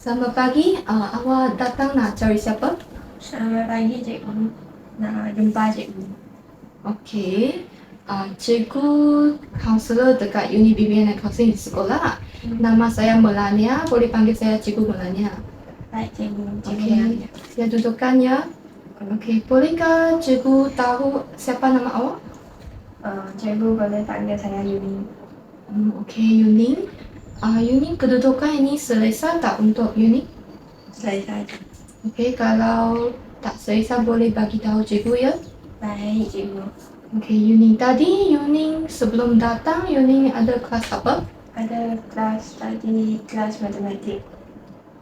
Selamat pagi, awak datang nak cari siapa? Selamat pagi cikgu, nak jumpa cikgu. Okey, cikgu kaunselor dekat Uni BBN Counseling di sekolah. Nama saya Melania, boleh panggil saya Cikgu Melania. Baik cikgu, cikgu Okey, Melania. saya dudukkan ya. Okey, bolehkah cikgu tahu siapa nama awak? Cikgu boleh panggil saya Yuni. Okey, Yuning. Yuning, kedudukan ini selesa tak untuk Yuning? Selesai. Okey, kalau tak selesa boleh bagi tahu cikgu ya. Baik cikgu. Okey, Yuning tadi, Yuning sebelum datang, Yuning ada kelas apa? Ada kelas tadi, kelas matematik.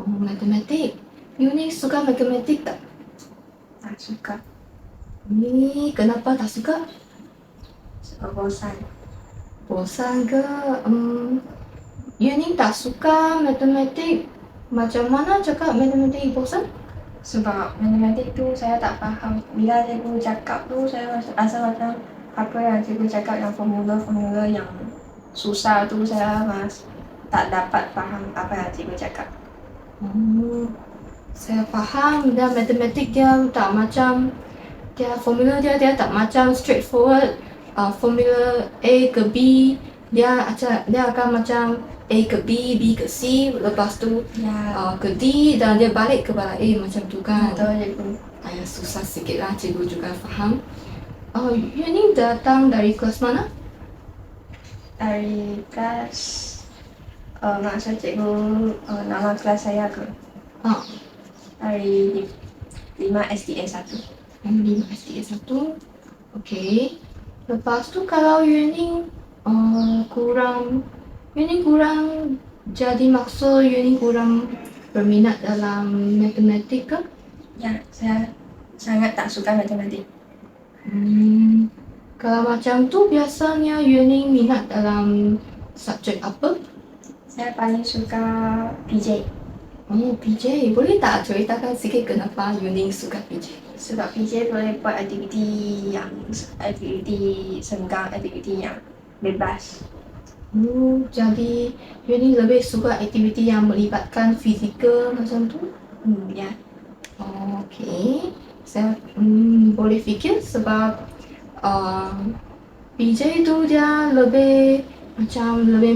Matematik. Yuning suka matematik tak? Tak suka, Ni kenapa tak suka? sebab bosan. Bosan ke? Yuning tak suka matematik. Macam mana cakap matematik bosan? Sebab matematik tu saya tak faham. Bila cikgu cakap tu, saya rasa macam apa yang cikgu cakap, yang formula-formula yang susah tu saya tak dapat faham apa yang cikgu cakap. Saya faham dia matematik dia tak macam formula dia tak macam straightforward. Formula A ke B dia akan macam A ke B, B ke C, lepas tu Ya, ke D dan dia balik ke bala A macam tu kan. betul cikgu. Susah sikit lah, cikgu juga faham. Yuning datang dari kelas mana? Dari kelas maksud cikgu nama kelas saya ke? Dari 5 SDA 1. 5 SDA 1. Okey. Lepas tu kalau Yuning kurang jadi maksud Yuning kurang berminat dalam matematik ke? Ya, saya sangat tak suka matematik. Kalau macam tu biasanya Yuning minat dalam subjek apa? Saya paling suka PJ. PJ. Boleh tak ceritakan sikit kenapa Yuning suka PJ? Sebab PJ boleh buat aktiviti senggang, aktiviti yang bebas. Jadi Yuning lebih suka aktiviti yang melibatkan fizikal macam tu? Ya. Okey. Saya boleh fikir sebab PJ tu dia lebih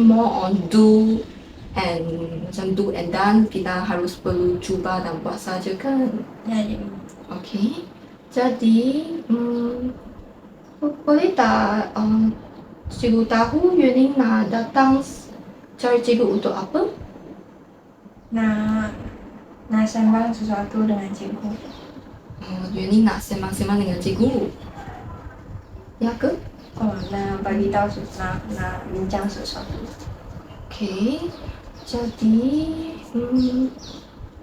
more on do and done. Kita harus perlu cuba dan buat saja kan. Ya, cikgu. Okey. Jadi boleh tak cikgu tahu Yuning nak datang cari cikgu untuk apa? Nak sembang sesuatu dengan cikgu. Yuning nak sembang-sembang dengan cikgu. Ya ke? Nak bagi tahu nak bincang sesuatu. Okey. Jadi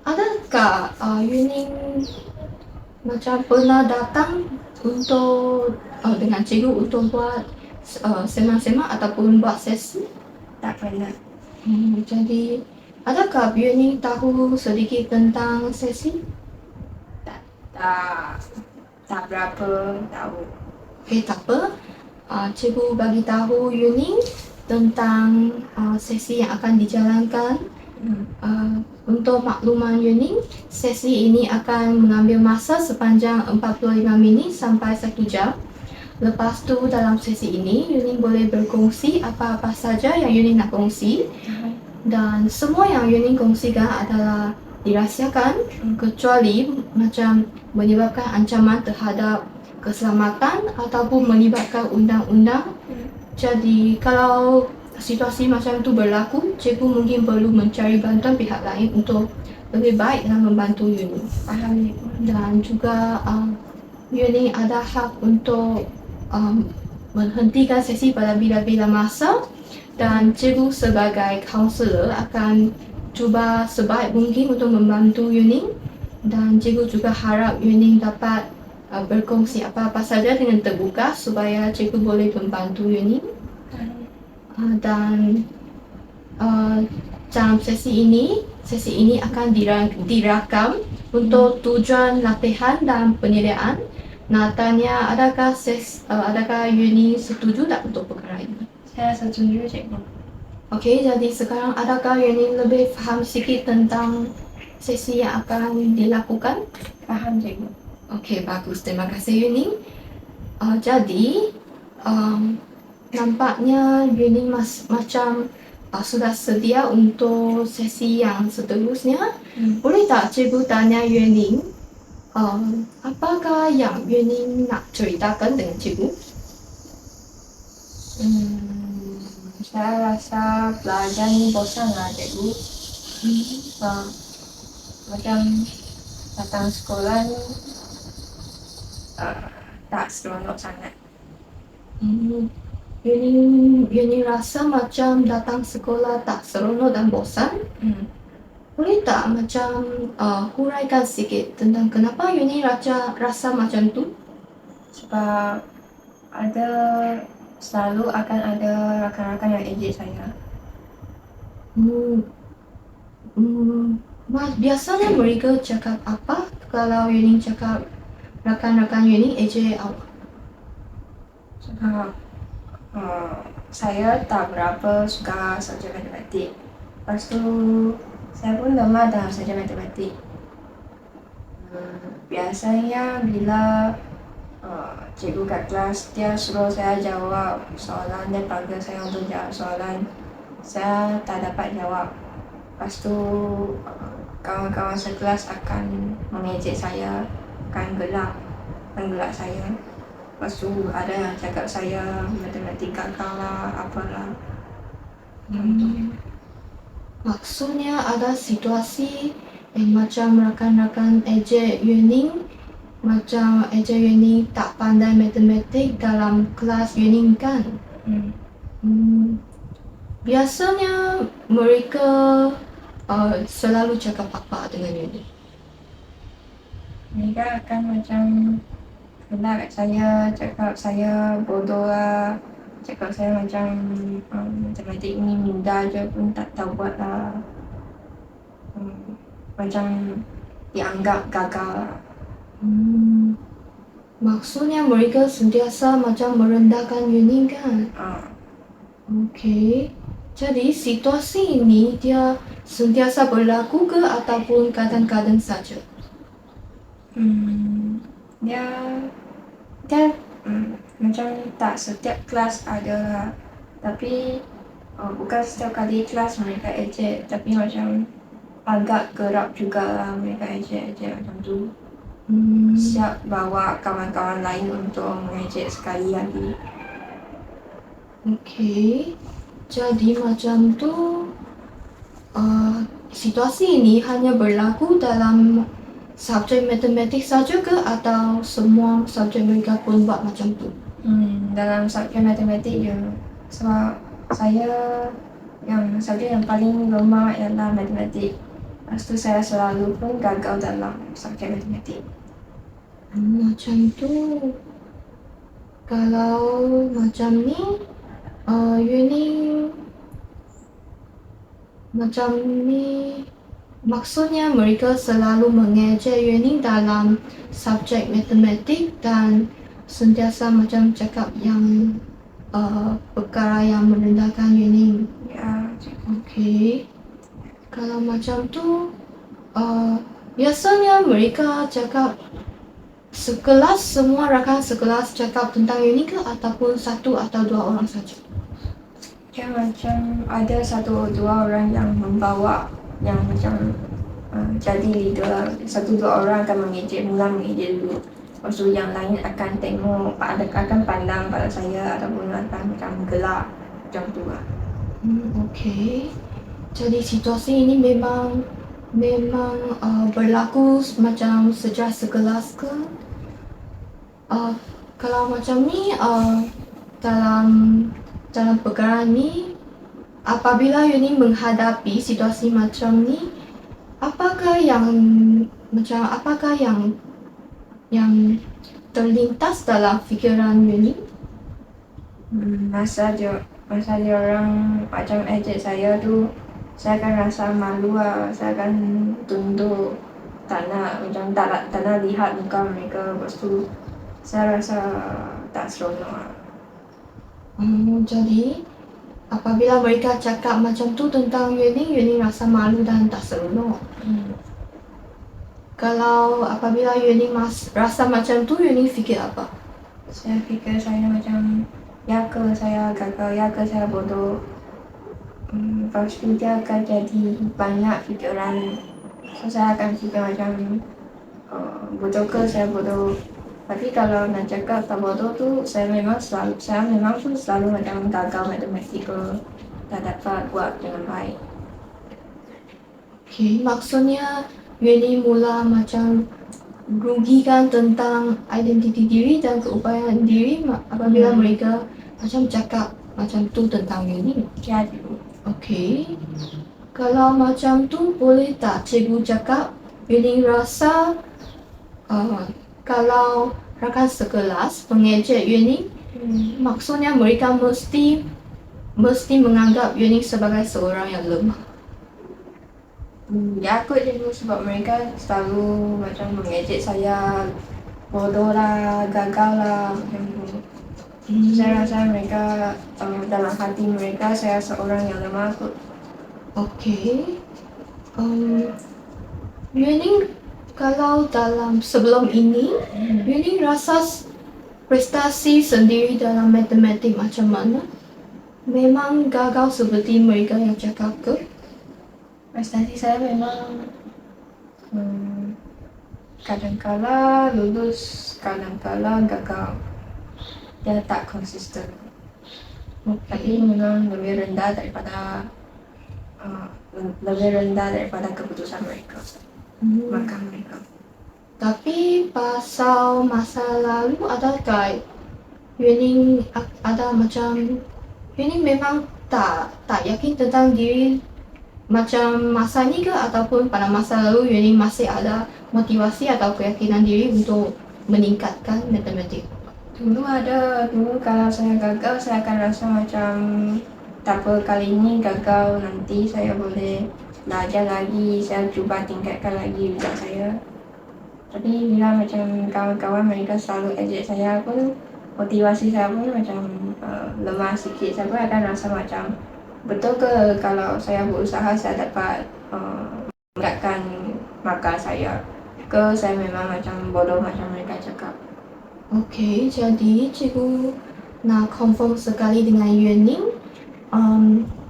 adakah Yuning macam pernah datang untuk dengan cikgu untuk buat sembang-sembang ataupun buat sesi? Tak pernah. Jadi adakah Yuning tahu sedikit tentang sesi? Tak berapa tahu. Okey, tak apa. Cikgu bagi tahu Yuning tentang sesi yang akan dijalankan. Untuk makluman Yuning, sesi ini akan mengambil masa sepanjang 45 minit sampai 1 jam. Lepas tu dalam sesi ini, Yuning boleh berkongsi apa-apa saja yang Yuning nak kongsi. Dan semua yang Yuning kongsikan adalah dirahsiakan kecuali macam menyebabkan ancaman terhadap keselamatan ataupun melibatkan undang-undang. Jadi kalau situasi macam tu berlaku, cikgu mungkin perlu mencari bantuan pihak lain untuk lebih baik dalam membantu Yuning. Faham cikgu. Dan juga Yuning ada hak untuk menghentikan sesi pada bila-bila masa, dan cikgu sebagai kaunselor akan cuba sebaik mungkin untuk membantu Yuning, dan cikgu juga harap Yuning dapat berkongsi apa-apa saja dengan terbuka supaya cikgu boleh membantu Yuning. Dan dalam sesi ini akan dirakam untuk tujuan latihan dan penilaian. Nak tanya adakah Yuning setuju tak untuk perkara ini? Saya setuju cikgu. Okey, jadi sekarang adakah Yuning lebih faham sikit tentang sesi yang akan dilakukan? Faham cikgu. Okey, bagus. Terima kasih Yuning. Jadi, nampaknya Yuning macam sudah sedia untuk sesi yang seterusnya. Boleh tak cikgu tanya Yuning, apakah yang Yuning nak ceritakan dengan cikgu? Saya rasa belajar ni bosan lah cikgu. Macam datang sekolah ni tak seronok sangat. Yuning rasa macam datang sekolah tak seronok dan bosan. Boleh tak macam huraikan sikit tentang kenapa Yuning rasa macam tu? Sebab selalu akan ada rakan-rakan yang ejek saya. Biasanya mereka cakap apa kalau Yuning cakap rakan-rakan Yuning ejek awak? Sebab saya tak berapa suka subjek matematik. Lepas tu saya pun lemah dalam subjek matematik. Biasanya bila cikgu kat kelas dia suruh saya jawab soalan, dia panggil saya untuk jawab soalan, saya tak dapat jawab. Lepas tu kawan-kawan sekelas akan mengejek saya, akan gelak saya. Lepas tu ada yang cakap saya matematik gagal lah, apalah. Maksudnya ada situasi yang macam rakan-rakan ejek Yuning, macam ejek Yuning tak pandai matematik dalam kelas Yuning kan? Biasanya mereka selalu cakap apa dengan Yuning? Mereka akan macam gelak kat saya, cakap saya bodoh lah, cakap saya macam matematik ni mudah je pun tak tahu buat lah. Macam dianggap gagal lah. Maksudnya mereka sentiasa macam merendahkan Yuning kan? Okey. Jadi situasi ini dia sentiasa berlaku ke ataupun kadang-kadang saja? Dia macam tak setiap kelas ada lah. Tapi bukan setiap kali kelas mereka ejek, tapi macam agak kerap juga lah mereka ejek macam tu. Siap bawa kawan-kawan lain untuk mengejek sekali lagi. Okey. Jadi macam tu situasi ini hanya berlaku dalam subjek matematik saja ke atau semua subjek mereka pun buat macam tu? Dalam subjek matematik je. Sebab saya subjek yang paling lemah ialah matematik. Lepas tu saya selalu pun gagal dalam subjek matematik. Macam tu. Kalau macam ni, Yuning macam ni, maksudnya mereka selalu mengejek Yuning dalam subjek matematik dan sentiasa macam cakap yang perkara yang merendahkan Yuning. Ya. Okey. Kalau macam tu, biasanya mereka cakap sekelas, semua rakan sekelas cakap tentang Yuning ke ataupun satu atau dua orang saja? Dia macam ada satu dua orang yang membawa, yang macam jadi leader. Satu dua orang akan mula mengejek dulu. Lepas tu yang lain akan tengok, akan pandang pada saya ataupun akan macam gelak macam tu lah. Okey. Jadi situasi ini memang berlaku macam sejak sekelas ke? Kalau macam ni, dalam perkara ni, apabila Yuning menghadapi situasi macam ni, apakah yang terlintas dalam fikiran Yuning? Masa dia orang macam ejek saya tu, saya akan rasa malu lah. Saya akan tunduk, tak nak lihat muka mereka. Lepas tu saya rasa tak seronok lah. Jadi apabila mereka cakap macam tu tentang Yuning rasa malu dan tak seronok. Kalau apabila Yuning rasa macam tu, Yuning fikir apa? Saya fikir saya macam ya ke saya gagal, ya ke saya bodoh. Lepas tu dia akan jadi banyak fikiran. So saya akan fikir macam bodoh ke saya bodoh. Tapi kalau nak cakap tak bodoh tu, saya memang tu selalu macam gagal matematik ke, tak dapat buat dengan baik. Okay, maksudnya Yuning mula macam rugikan tentang identiti diri dan keupayaan diri apabila mereka macam cakap macam tu tentang Yuning. Ya, cikgu. Okay, kalau macam tu boleh tak cikgu cakap Yuning rasa kalau rakan sekelas mengejek Yuning, maksudnya mereka mesti menganggap Yuning sebagai seorang yang lemah. Ya aku cikgu sebab mereka selalu macam mengejek saya bodoh lah, gagal lah macam tu. Saya rasa mereka dalam hati mereka saya seorang yang lemah kot. Okay. Yuning kalau dalam sebelum ini, Yuning rasa prestasi sendiri dalam matematik macam mana? Memang gagal seperti mereka yang cakap ke? Prestasi saya memang kadang-kala lulus, kadang-kala gagal. Dia tak konsisten. Tapi memang lebih rendah daripada keputusan mereka, makan mereka. Tapi pasal masa lalu adakah Yuning ada macam Yuning memang tak yakin tentang diri macam masa ni ke, ataupun pada masa lalu Yuning masih ada motivasi atau keyakinan diri untuk meningkatkan matematik? Dulu kalau saya gagal saya akan rasa macam tak apa, kali ini gagal, nanti saya boleh belajar lagi, saya cuba tingkatkan lagi result saya. Tapi bila macam kawan-kawan mereka selalu ejek saya pun, motivasi saya pun macam lemah sikit. Saya pun akan rasa macam betul ke kalau saya berusaha saya dapat meningkatkan markah saya, ke saya memang macam bodoh macam mereka cakap. Okay, jadi cikgu nak confirm sekali dengan Yuning.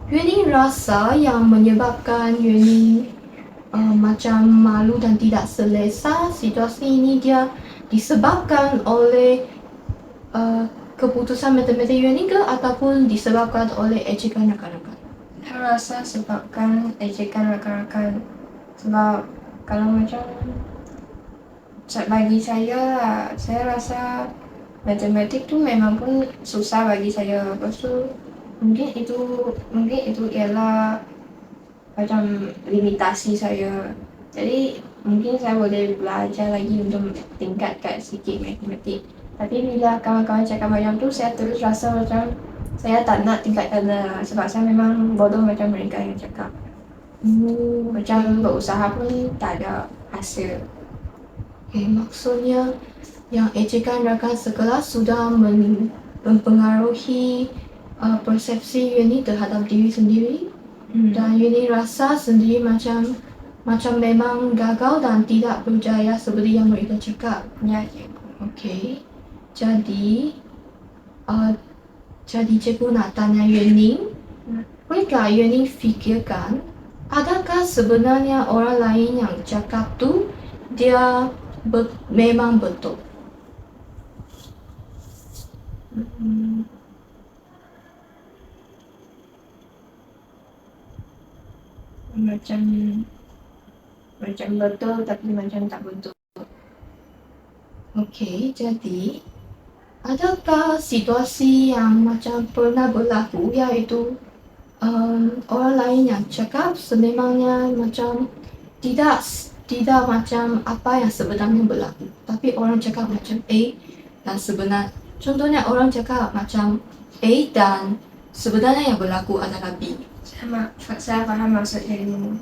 Yuning rasa yang menyebabkan Yuning macam malu dan tidak selesa situasi ini dia disebabkan oleh keputusan matematik Yuning ke, ataupun disebabkan oleh ejekan rakan-rakan? Saya rasa sebabkan ejekan rakan-rakan. Sebab kalau macam bagi saya rasa matematik tu memang pun susah bagi saya. Lepas tu mungkin itu ialah macam limitasi saya. Jadi mungkin saya boleh belajar lagi untuk tingkatkan sikit matematik. Tapi bila kawan-kawan cakap macam tu, saya terus rasa macam saya tak nak tingkatkan lah, sebab saya memang bodoh macam mereka yang cakap. Macam berusaha pun tak ada hasil. Okay, maksudnya yang ejekan rakan sekelas sudah mempengaruhi persepsi Yuning terhadap diri sendiri, dan Yuning rasa sendiri macam memang gagal dan tidak berjaya seperti yang mereka cakap. Ya, cikgu. Okay, jadi cikgu nak tanya Yuning, bolehkah Yuning fikirkan adakah sebenarnya orang lain yang cakap tu dia memang betul? Macam betul tapi macam tak betul. Okay, jadi adakah situasi yang macam pernah berlaku iaitu orang lain yang cakap sememangnya macam tidak macam apa yang sebenarnya berlaku, tapi orang cakap macam A dan contohnya orang cakap macam A dan sebenarnya yang berlaku adalah B. Saya faham maksudnya ini.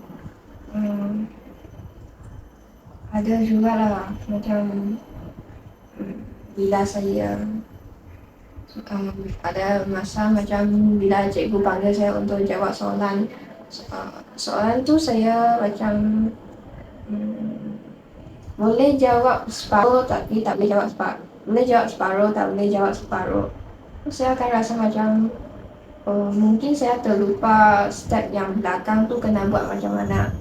Ada juga lah macam bila saya ada masa macam bila cikgu panggil saya untuk jawab soalan tu saya macam boleh jawab separuh tapi tak boleh jawab separuh. Boleh jawab separuh, tak boleh jawab separuh. Saya akan rasa macam mungkin saya terlupa step yang belakang tu kena buat macam mana.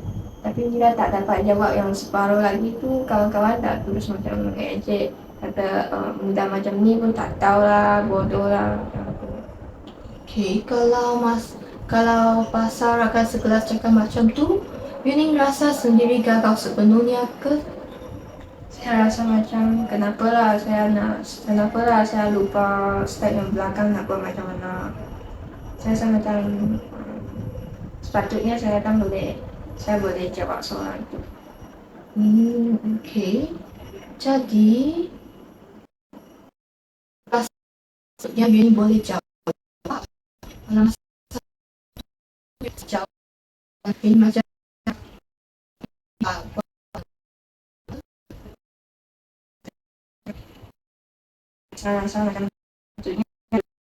Tapi bila tak dapat jawab yang separuh lagi tu, kawan-kawan tak terus macam ejek. Kata mudah macam ni pun tak tahulah, bodoh lah. Okay, kalau pasal rakan sekelas cakap macam tu, Yuning rasa sendiri gagal sepenuhnya ke? Saya rasa macam kenapalah saya lupa step yang belakang nak buat macam mana. Saya rasa macam sepatutnya saya boleh jawab soalan itu. Okay. Jadi yang Yuning boleh jawab dalam jawab ini macam Saya rasa macam sepatutnya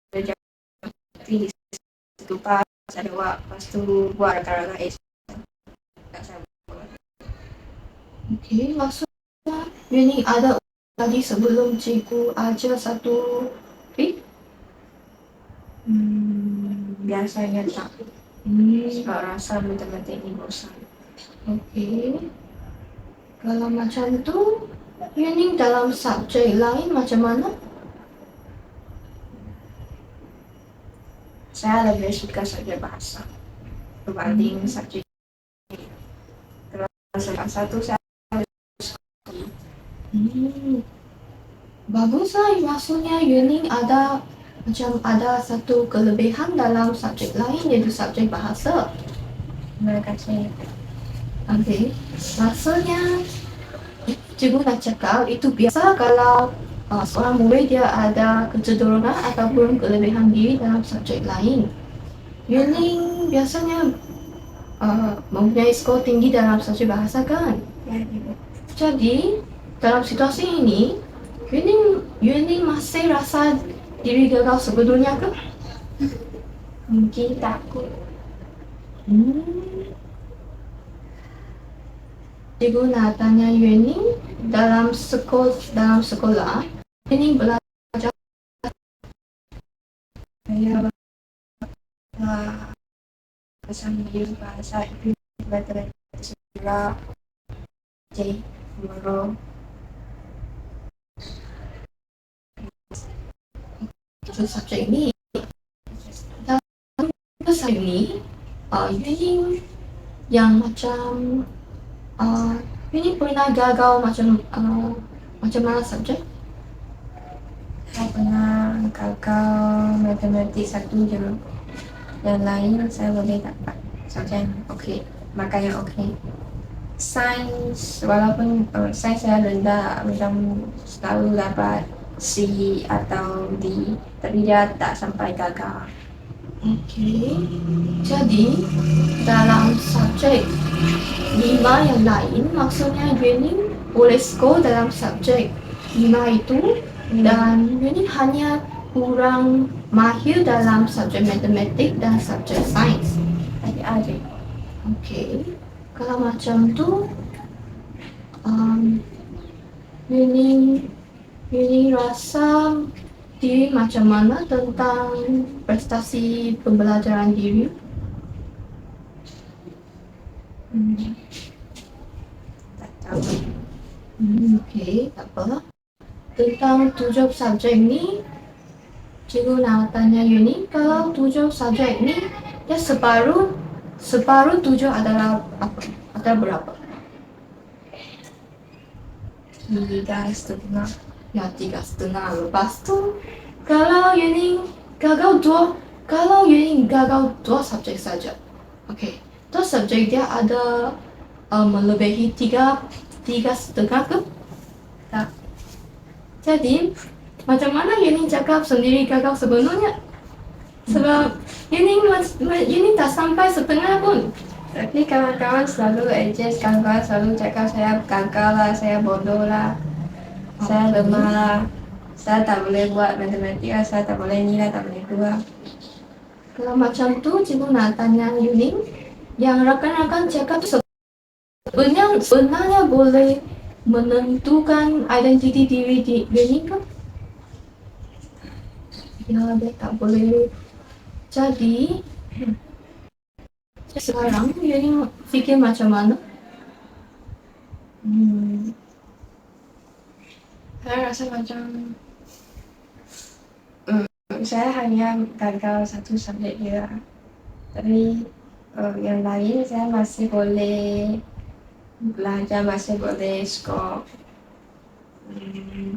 boleh jawab tapi lupa saya jawab, lepas tu buat rakan-rakan saya. Okay, maksudnya Yuning ada tadi sebelum cikgu ajar satu trik? Biasanya tak. Sebab rasa matematik ni bosan. Okay. Kalau macam tu, Yuning dalam subjek lain macam mana? Saya lebih suka subjek bahasa berbanding subjek. Kalau subjek bahasa tu saya Baguslah, maksudnya Yuning ada satu kelebihan dalam subjek lain, iaitu subjek bahasa. terima kasih. Okay, maksudnya cikgu nak cakap itu biasa kalau seorang murid dia ada kecenderungan ataupun kelebihan diri dalam subjek lain. Yuning biasanya mempunyai skor tinggi dalam subjek bahasa kan? Jadi dalam situasi ini, Yuning masih rasa diri gagal sebenarnya ke? Mungkin takut. Cikgu nak tanya Yuning, dalam sekolah, Yuning belajar Saya bersama bahasa itu belajar sekolah J. Guru. subjek ini. Dalam subjek ini, Yuning yang macam Yuning pernah gagal macam mana subjek? Saya pernah gagal matematik satu je. Yang lain saya boleh dapat subjek yang okey, markah yang okey. Sains, walaupun sains saya rendah, macam selalu dapat C atau D, tapi dia tak sampai gagal. Okay. Jadi dalam subjek 5 yang lain, maksudnya Yuning boleh skor dalam subjek 5 itu, dan Yuning hanya kurang mahir dalam subjek matematik dan subjek sains. Adik-adik. Okay. Kalau macam tu, Yuning rasa diri macam mana tentang prestasi pembelajaran diri? Tak tahu. Okay, tak apa. Tentang 7 subjek ni, cikgu nak tanya Yuning, kalau 7 subjek ni, dia separuh 7 adalah apa? Adalah berapa? 3,5. Ya, 3,5. Lepas tu, kalau Yuning gagal 2 subjek saja. Okay, tu subjek dia ada melebihi 3,5 ke? Tak. Jadi, macam mana Yuning cakap sendiri gagal sebenarnya? Sebab Yuning tak sampai setengah pun. Tapi kawan-kawan selalu adjust, kawan-kawan selalu cakap saya gagal lah, saya bodoh lah, saya lemah lah, saya tak boleh buat matematik lah, saya tak boleh ni lah, tak boleh tu lah. Kalau macam tu, cikgu nak tanya Yuning, yang rakan-rakan cakap tu sebenarnya boleh menentukan identiti diri di Yuning kan? Ya, dia tak boleh. Jadi sekarang Yuning fikir macam mana? Saya rasa macam saya hanya gagal satu subjek je lah. Tapi yang lain saya masih boleh belajar, masih boleh skor.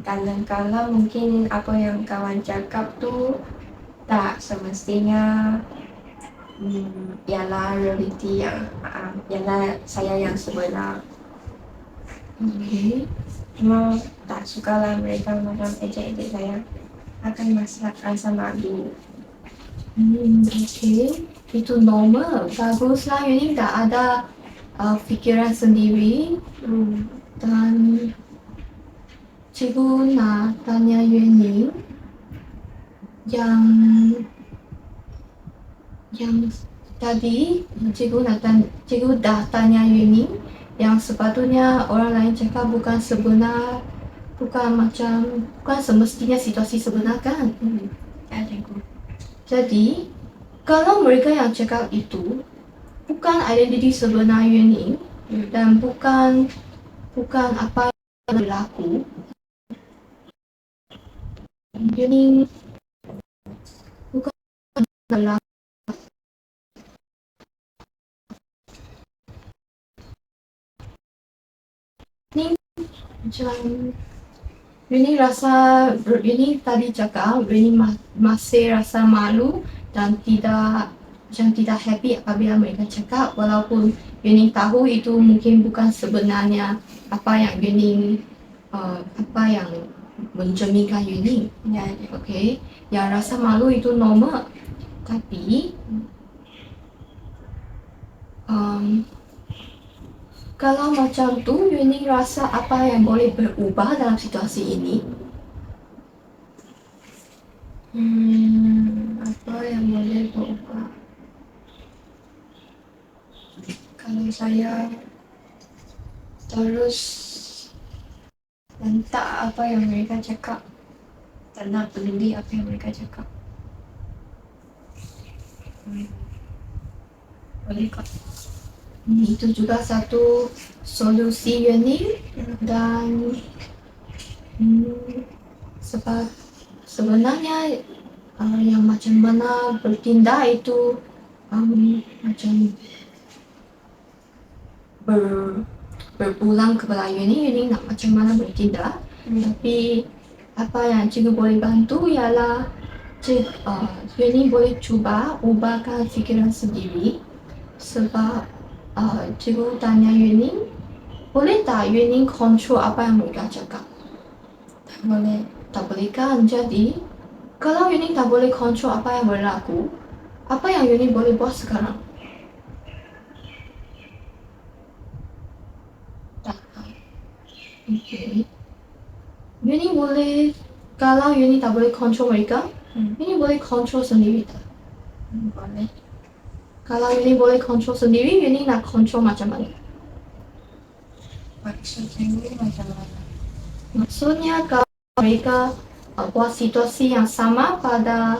Kadang-kadang mungkin apa yang kawan cakap tu tak semestinya ialah realiti yang ialah saya yang sebenar. Cuma tak sukalah mereka macam ejek-ejek saya. Akan rasa malu. Itu normal. Baguslah Yuning tak ada fikiran sendiri. Dan cikgu nak tanya Yuning yang tadi cikgu dah tanya Yuning yang sepatutnya orang lain cakap bukan sebenar, bukan semestinya situasi sebenar kan? Ya, cikgu. Jadi kalau mereka yang cakap itu bukan identiti sebenar Yuning dan bukan apa yang berlaku, Yuning bukan berlaku. Macam Yuning tadi cakap Yuning masih rasa malu dan tidak happy apabila mereka cakap, walaupun Yuning tahu itu mungkin bukan sebenarnya apa yang Yuning apa yang mencerminkan Yuning. Ya, okay. Yang rasa malu itu normal, tapi kalau macam tu Yuning rasa apa yang boleh berubah dalam situasi ini? Apa yang boleh berubah? Kalau saya terus bentak apa yang mereka cakap, tak nak peduli apa yang mereka cakap. Boleh kok. Itu juga satu solusi Yuning dan sebab sebenarnya yang macam mana bertindak itu macam berpulang kepada Yuning nak macam mana bertindak. Tapi apa yang cikgu boleh bantu ialah Yuning boleh cuba ubahkan fikiran sendiri. Sebab cikgu tanya Yuning, boleh tak Yuning kontrol apa yang mereka cakap? Tak boleh. Tak boleh kan? Jadi kalau Yuning tak boleh kontrol apa yang berlaku, apa yang Yuning boleh buat sekarang? Tak. Okay. Yuning boleh, kalau Yuning tak boleh kontrol mereka, Yuning boleh kontrol sendiri tak? Boleh. Kalau Yuning boleh kontrol sendiri, Yuning nak kontrol macam mana? Maksudnya macam mana? Maksudnya kalau mereka buat situasi yang sama pada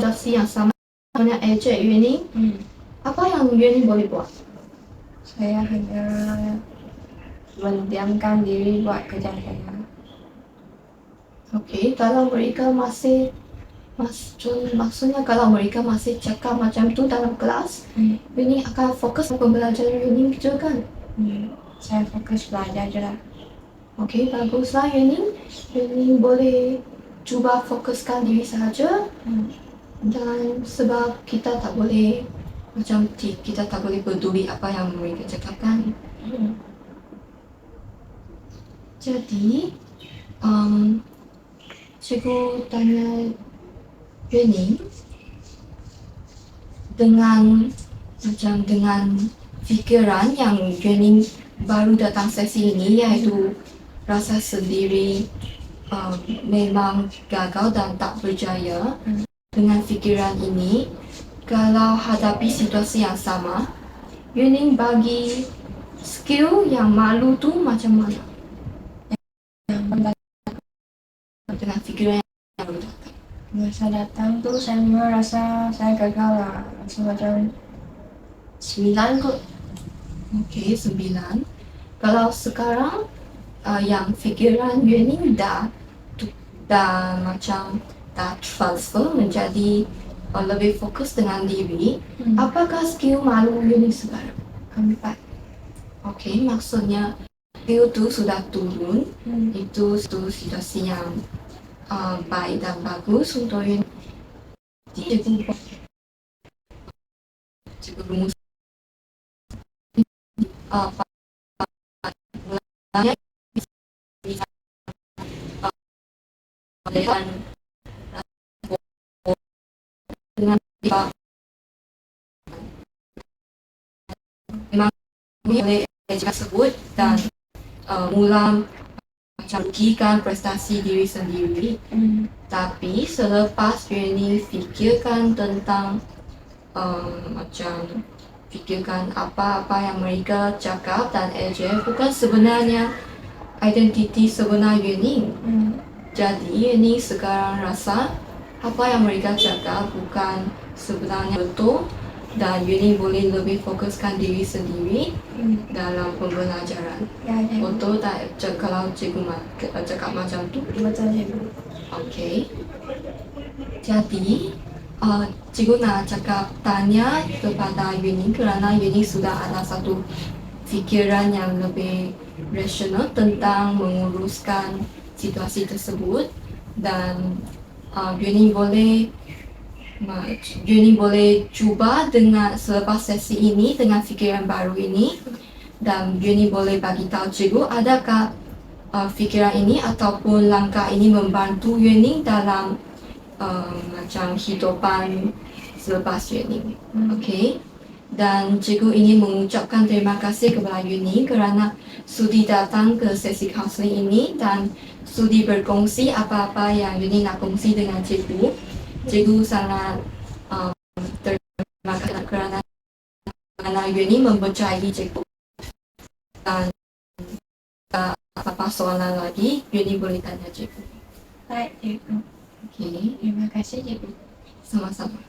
situasi yang sama, hanya ejek Yuning, apa yang Yuning boleh buat? Saya hanya mendiamkan diri buat kerja saya. Okay, kalau mereka maksudnya kalau mereka masih cakap macam tu dalam kelas, Yuning akan fokus pembelajaran Yuning je kan? Saya fokus belajar je lah. Okay, baguslah Yuning. Yuning boleh cuba fokuskan diri saja. Dan sebab kita tak boleh kita tak boleh peduli apa yang mereka cakapkan. Jadi cikgu tanya Yuning dengan fikiran yang Yuning baru datang sesi ini, iaitu rasa sendiri memang gagal dan tak berjaya. Dengan fikiran ini, kalau hadapi situasi yang sama, Yuning bagi skill yang malu tu macam mana? Yang Dengan fikiran yang baru datang. masa datang tu saya memang rasa saya gagal lah. Rasa macam 9 kot. Okey, 9. Kalau sekarang yang fikiran Yuning dah macam dah transfer menjadi lebih fokus dengan diri, apakah skill malu Yuning sekarang? 4. Okey, maksudnya skill tu sudah turun. Itu situasi yang baik dan bagus untuk Yuning. Cikgu rumus dengan memang boleh tersebut dan mula macam rugikan prestasi diri sendiri. Tapi selepas Yuning fikirkan tentang macam fikirkan apa-apa yang mereka cakap dan ejek bukan sebenarnya identiti sebenar Yuning. Jadi Yuning sekarang rasa apa yang mereka cakap bukan sebenarnya betul dan Yuning boleh lebih fokuskan diri sendiri dalam pembelajaran. Ya, Betul tak kalau cikgu cakap macam tu? betul cikgu. Okey. Jadi cikgu nak tanya kepada Yuning kerana Yuning sudah ada satu fikiran yang lebih rasional tentang menguruskan situasi tersebut dan Yuning boleh cuba dengan selepas sesi ini dengan fikiran baru ini dan Yuning boleh bagi tahu cikgu adakah fikiran ini ataupun langkah ini membantu Yuning dalam macam hidupan selepas Yuning. Okey. Dan cikgu ingin mengucapkan terima kasih kepada Yuning kerana sudi datang ke sesi kaunseling ini dan sudi berkongsi apa-apa yang Yuning nak kongsi dengan cikgu. Cikgu sangat terima kasih kerana Yuning mempercayai cikgu. Dan apa-apa soalan lagi, Yuning boleh tanya cikgu. Baik cikgu. Okey. Terima kasih cikgu. Sama-sama.